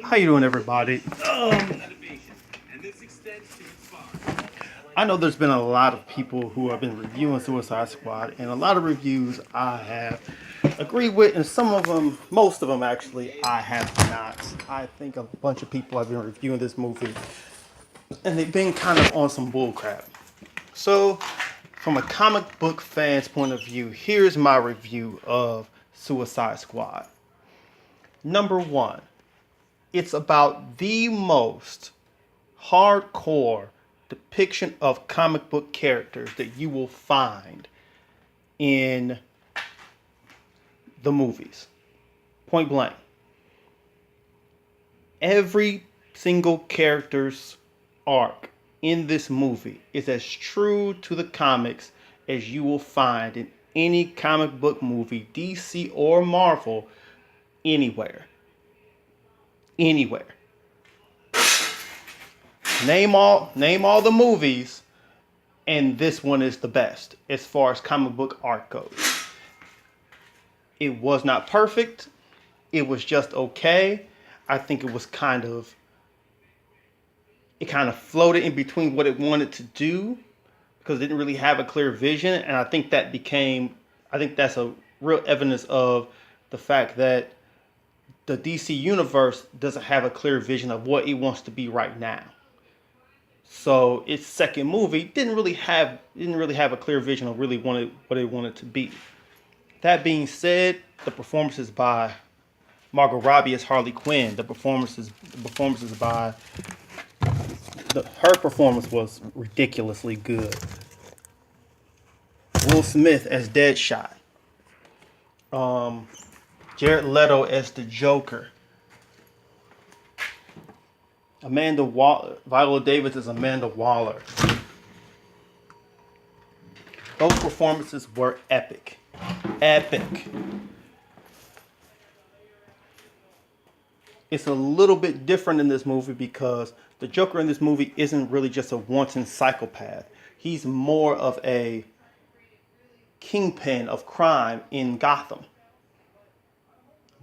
How you doing, everybody? I know there's been a lot of people who have been reviewing Suicide Squad, and a lot of reviews I have agreed with, and some of them, most of them actually, I have not. I think a bunch of people have been reviewing this movie, and they've been kind of on some bullcrap. So, from a comic book fan's point of view, here's my review of Suicide Squad. Number one, it's about the most hardcore depiction of comic book characters that you will find in the movies. Point blank. Every single character's arc in this movie is as true to the comics as you will find in any comic book movie, DC or Marvel, anywhere. Anywhere. Name all the movies, and this one is the best as far as comic book art goes. It was not perfect. It was just okay. I think it was kind of floated in between what it wanted to do because it didn't really have a clear vision, and I think that's a real evidence of the fact that the DC universe doesn't have a clear vision of what it wants to be right now. So its second movie didn't really have a clear vision of really what it wanted to be. That being said, the performances by Margot Robbie as Harley Quinn, her performance was ridiculously good. Will Smith as Deadshot. Jared Leto as the Joker. Viola Davis as Amanda Waller. Those performances were epic. Epic. It's a little bit different in this movie because the Joker in this movie isn't really just a wanton psychopath. He's more of a kingpin of crime in Gotham.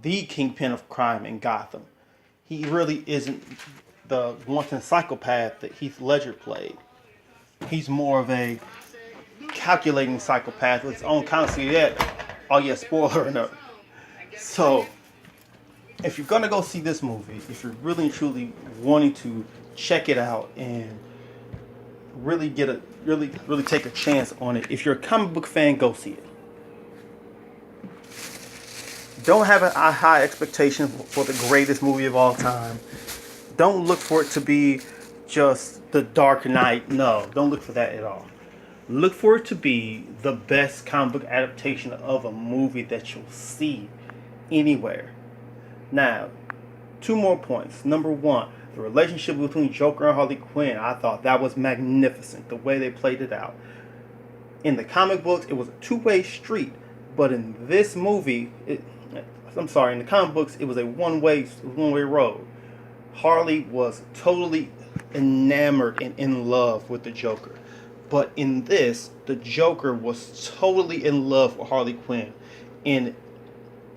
The kingpin of crime in Gotham. He really isn't the wanton psychopath that Heath Ledger played. He's more of a calculating psychopath with his own conceit. Oh yeah, spoiler alert. So, if you're gonna go see this movie, if you're really and truly wanting to check it out and really take a chance on it, if you're a comic book fan, go see it. Don't have a high expectation for the greatest movie of all time. Don't look for it to be just The Dark Knight. No, don't look for that at all. Look for it to be the best comic book adaptation of a movie that you'll see anywhere. Now, two more points. Number one, the relationship between Joker and Harley Quinn. I thought that was magnificent, the way they played it out. In the comic books, it was a two-way street. But in this movie, in the comic books, it was a one-way road. Harley was totally enamored and in love with the Joker. But in this, the Joker was totally in love with Harley Quinn in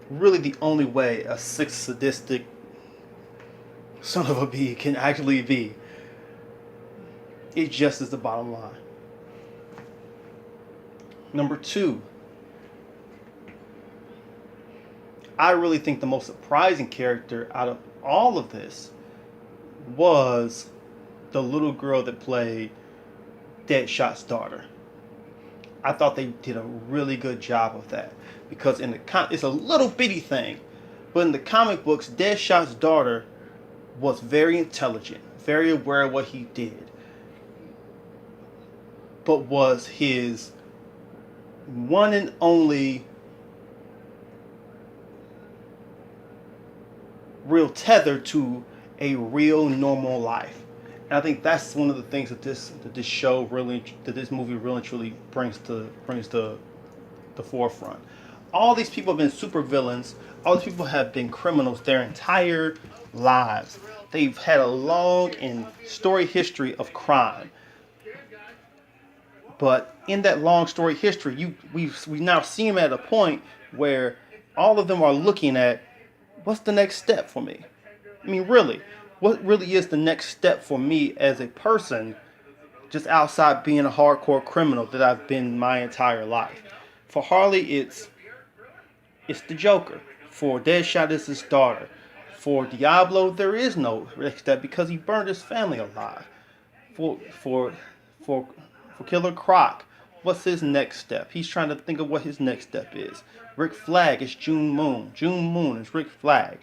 really the only way a sick, sadistic son of a bee can actually be. It just is the bottom line. Number two, I really think the most surprising character out of all of this was the little girl that played Deadshot's daughter. I thought they did a really good job of that because it's a little bitty thing, but in the comic books, Deadshot's daughter was very intelligent, very aware of what he did, but was his one and only real tether to a real normal life. And I think that's one of the things that this movie really truly brings to the forefront. All these people have been supervillains. All these people have been criminals their entire lives. They've had a long and storied history of crime. But in that long story history, we now see them at a point where all of them are looking at, what's the next step for me? I mean, really, what really is the next step for me as a person, just outside being a hardcore criminal that I've been my entire life? For Harley, it's the Joker. For Deadshot, it's his daughter. For Diablo, there is no next step because he burned his family alive. For for for for Killer Croc, what's his next step? He's trying to think of what his next step is. Rick Flag is June Moon. June Moon is Rick Flag.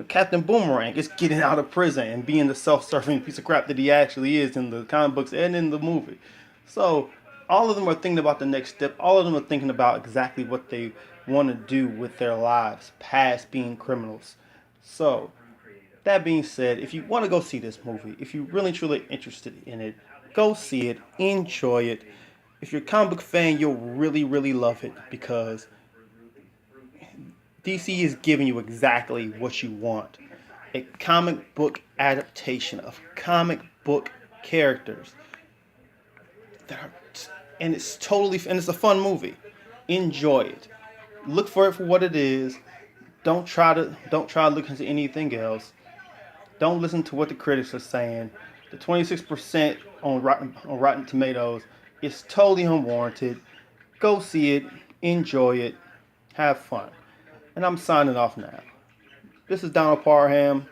Captain Boomerang is getting out of prison and being the self-serving piece of crap that he actually is in the comic books and in the movie. So all of them are thinking about the next step. All of them are thinking about exactly what they want to do with their lives past being criminals. So that being said, if you want to go see this movie, if you're really truly interested in it, go see it, enjoy it. If you're a comic book fan, you'll really, really love it because DC is giving you exactly what you want. A comic book adaptation of comic book characters. That are, and it's a fun movie. Enjoy it. Look for it for what it is. Don't try to look into anything else. Don't listen to what the critics are saying. The 26% on Rotten Tomatoes is totally unwarranted. Go see it, enjoy it, have fun. And I'm signing off now. This is Donald Parham.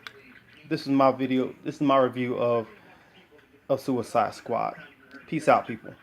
This is my video. This is my review of Suicide Squad. Peace out, people.